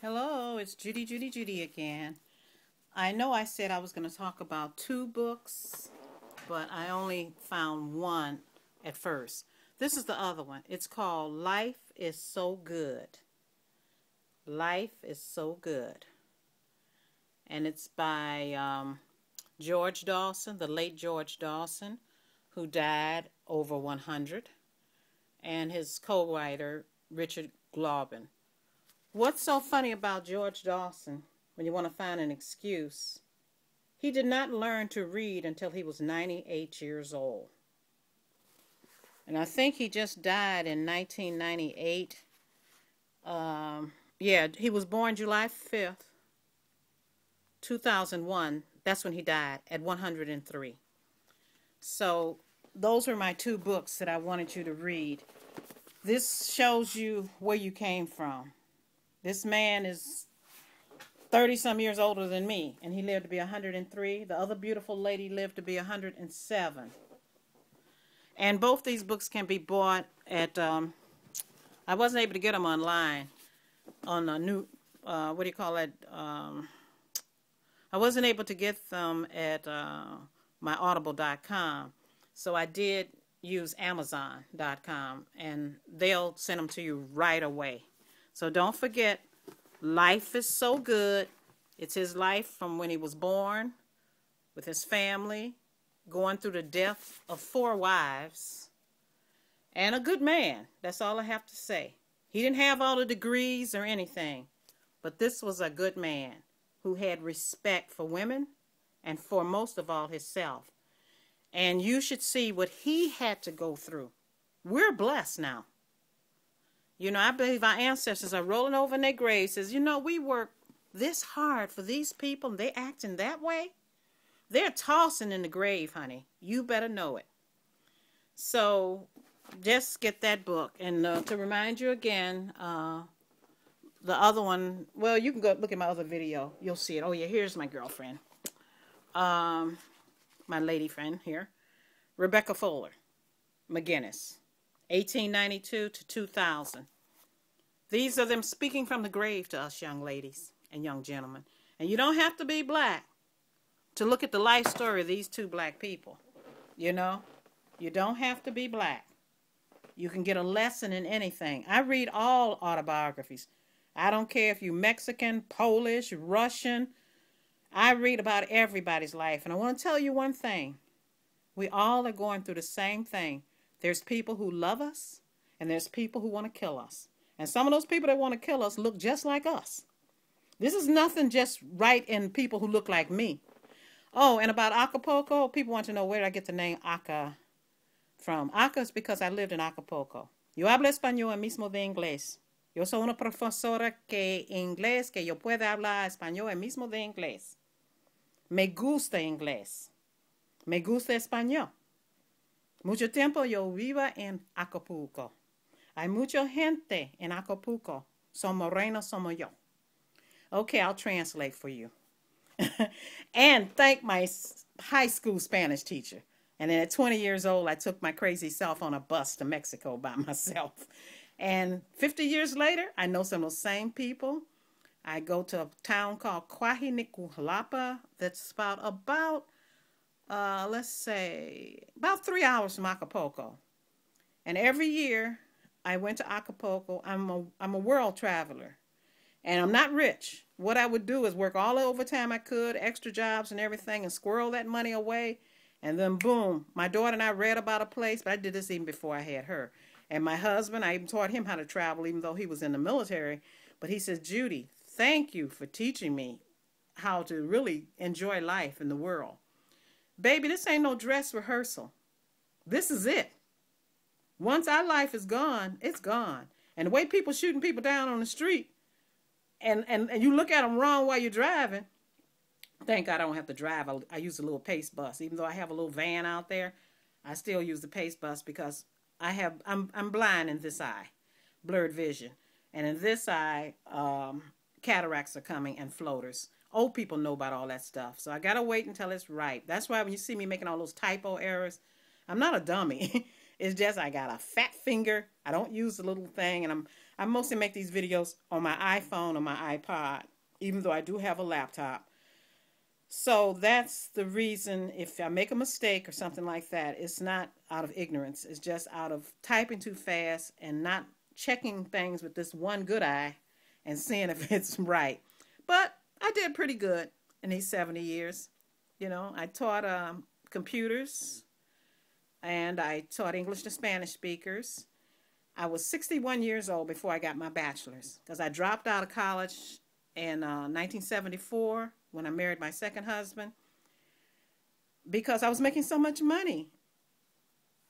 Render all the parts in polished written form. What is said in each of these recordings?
Hello, it's Judy again. I know I said I was going to talk about two books, but I only found one at first. This is the other one. It's called Life is So Good. Life is So Good. And it's by George Dawson, the late George Dawson, who died over 100, and his co-writer, Richard Glaubin. What's so funny about George Dawson, when you want to find an excuse, he did not learn to read until he was 98 years old. And I think he just died in 1998. Yeah, he was born July 5th, 2001. That's when he died, at 103. So those are my two books that I wanted you to read. This shows you where you came from. This man is 30-some years older than me, and he lived to be 103. The other beautiful lady lived to be 107. And both these books can be bought at, I wasn't able to get them online on a new, what do you call it? I wasn't able to get them at myaudible.com, so I did use amazon.com, and they'll send them to you right away. So don't forget, Life is So Good. It's his life from when he was born, with his family, going through the death of 4 wives, and a good man. That's all I have to say. He didn't have all the degrees or anything, but this was a good man who had respect for women and for most of all himself. And you should see what he had to go through. We're blessed now. You know, I believe our ancestors are rolling over in their graves, says, you know, we work this hard for these people, and they acting that way. They're tossing in the grave, honey. You better know it. So just get that book. And to remind you again, the other one, well, you can go look at my other video. You'll see it. Oh, yeah, here's my girlfriend. My lady friend here. Rebecca Fuller, McGuiness. 1892 to 2000. These are them speaking from the grave to us young ladies and young gentlemen. And you don't have to be black to look at the life story of these two black people. You know, you don't have to be black. You can get a lesson in anything. I read all autobiographies. I don't care if you're Mexican, Polish, Russian. I read about everybody's life. And I want to tell you one thing. We all are going through the same thing. There's people who love us, and there's people who want to kill us. And some of those people that want to kill us look just like us. This is nothing just right in people who look like me. Oh, and about Acapulco, people want to know where I get the name Aca from. Aca is because I lived in Acapulco. Yo hablo español mismo de inglés. Yo soy una profesora que inglés, que yo puedo hablar español mismo de inglés. Me gusta inglés. Me gusta español. Mucho tiempo yo vivo en Acapulco. Hay mucha gente en Acapulco. Son morenos, somos yo. Okay, I'll translate for you. And thank my high school Spanish teacher. And then at 20 years old, I took my crazy self on a bus to Mexico by myself. And 50 years later, I know some of those same people. I go to a town called Cuajinicujalapa that's about let's say, about 3 hours from Acapulco. And every year I went to Acapulco. I'm a world traveler. And I'm not rich. What I would do is work all the overtime I could, extra jobs and everything, and squirrel that money away. And then, boom, my daughter and I read about a place, but I did this even before I had her. And my husband, I even taught him how to travel, even though he was in the military. But he says, Judy, thank you for teaching me how to really enjoy life in the world. Baby, this ain't no dress rehearsal. This is it. Once our life is gone, it's gone. And the way people shooting people down on the street, and you look at them wrong while you're driving, thank God I don't have to drive. I use a little pace bus. Even though I have a little van out there, I still use the pace bus because I'm blind in this eye, blurred vision. And in this eye, cataracts are coming and floaters. Old people know about all that stuff. So I got to wait until it's right. That's why when you see me making all those typo errors, I'm not a dummy. It's just I got a fat finger. I don't use the little thing, and I mostly make these videos on my iPhone or my iPod, even though I do have a laptop. So that's the reason if I make a mistake or something like that, it's not out of ignorance. It's just out of typing too fast and not checking things with this one good eye and seeing if it's right. But I did pretty good in these 70 years. You know, I taught computers, and I taught English to Spanish speakers. I was 61 years old before I got my bachelor's because I dropped out of college in 1974 when I married my second husband because I was making so much money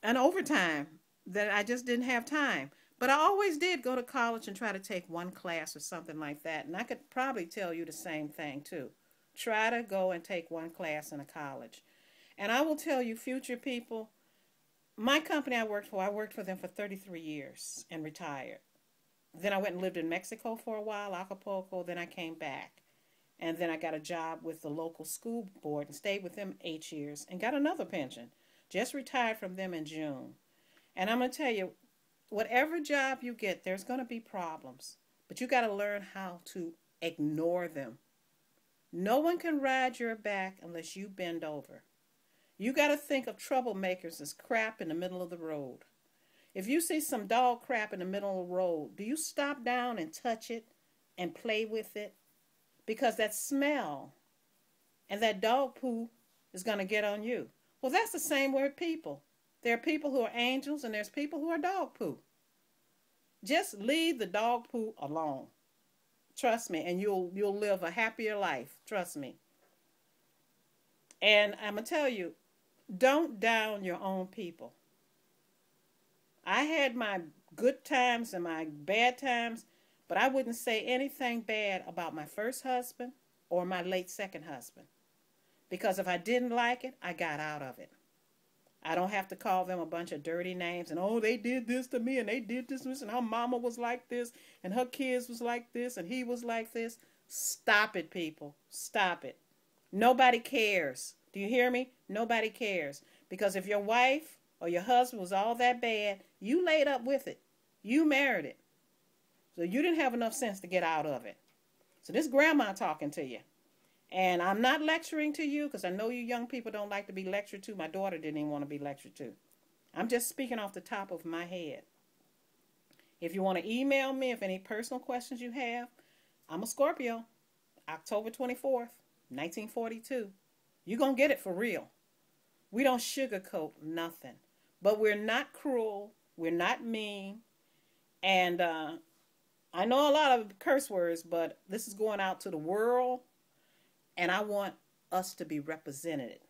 and overtime that I just didn't have time. But I always did go to college and try to take one class or something like that. And I could probably tell you the same thing too. Try to go and take one class in a college. And I will tell you, future people, my company I worked for them for 33 years and retired. Then I went and lived in Mexico for a while, Acapulco. Then I came back. And then I got a job with the local school board and stayed with them 8 years and got another pension. Just retired from them in June. And I'm going to tell you, whatever job you get, there's going to be problems. But you got to learn how to ignore them. No one can ride your back unless you bend over. You got to think of troublemakers as crap in the middle of the road. If you see some dog crap in the middle of the road, do you stop down and touch it and play with it? Because that smell and that dog poo is going to get on you. Well, that's the same way with people. There are people who are angels and there's people who are dog poo. Just leave the dog poo alone. Trust me, and you'll live a happier life. Trust me. And I'm going to tell you, don't down your own people. I had my good times and my bad times, but I wouldn't say anything bad about my first husband or my late second husband. Because if I didn't like it, I got out of it. I don't have to call them a bunch of dirty names and, oh, they did this to me and they did this and her mama was like this and her kids was like this and he was like this. Stop it, people. Stop it. Nobody cares. Do you hear me? Nobody cares. Because if your wife or your husband was all that bad, you laid up with it. You married it. So you didn't have enough sense to get out of it. So this grandma talking to you. And I'm not lecturing to you because I know you young people don't like to be lectured to. My daughter didn't even want to be lectured to. I'm just speaking off the top of my head. If you want to email me, if any personal questions you have, I'm a Scorpio. October 24th, 1942. You're going to get it for real. We don't sugarcoat nothing. But we're not cruel. We're not mean. And I know a lot of curse words, but this is going out to the world. And I want us to be represented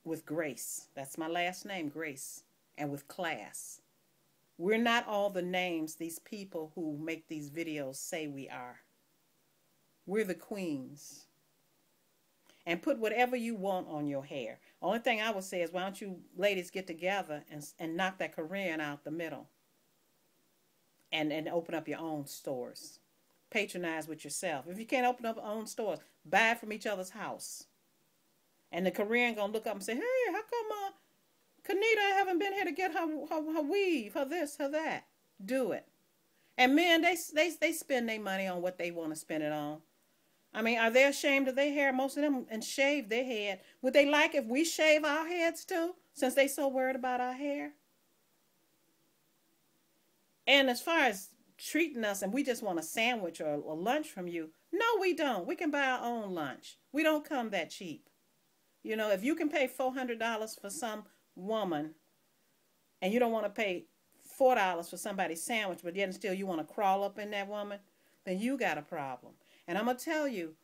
with grace. That's my last name, Grace. And with class. We're not all the names these people who make these videos say we are. We're the queens. And put whatever you want on your hair. Only thing I would say is, why don't you ladies get together and knock that Korean out the middle. And open up your own stores. Patronize with yourself. If you can't open up your own stores, buy from each other's house. And the Korean gonna look up and say, hey, how come Kanita haven't been here to get her weave, her this, her that? Do it. And men, they spend their money on what they want to spend it on. I mean, are they ashamed of their hair? Most of them and shave their head. Would they like if we shave our heads too, since they so worried about our hair? And as far as treating us and we just want a sandwich or a lunch from you, no, we don't. We can buy our own lunch. We don't come that cheap. You know, if you can pay $400 for some woman and you don't want to pay $4 for somebody's sandwich, but yet and still you want to crawl up in that woman, then you got a problem. And I'm going to tell you,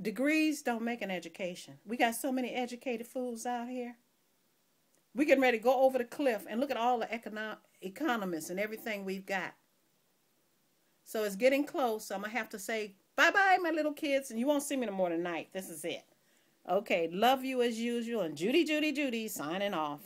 degrees don't make an education. We got so many educated fools out here. We getting ready to go over the cliff and look at all the economists and everything we've got. So it's getting close. So I'm going to have to say bye-bye, my little kids, and you won't see me no more tonight. This is it. Okay, love you as usual, and Judy, Judy, Judy, signing off.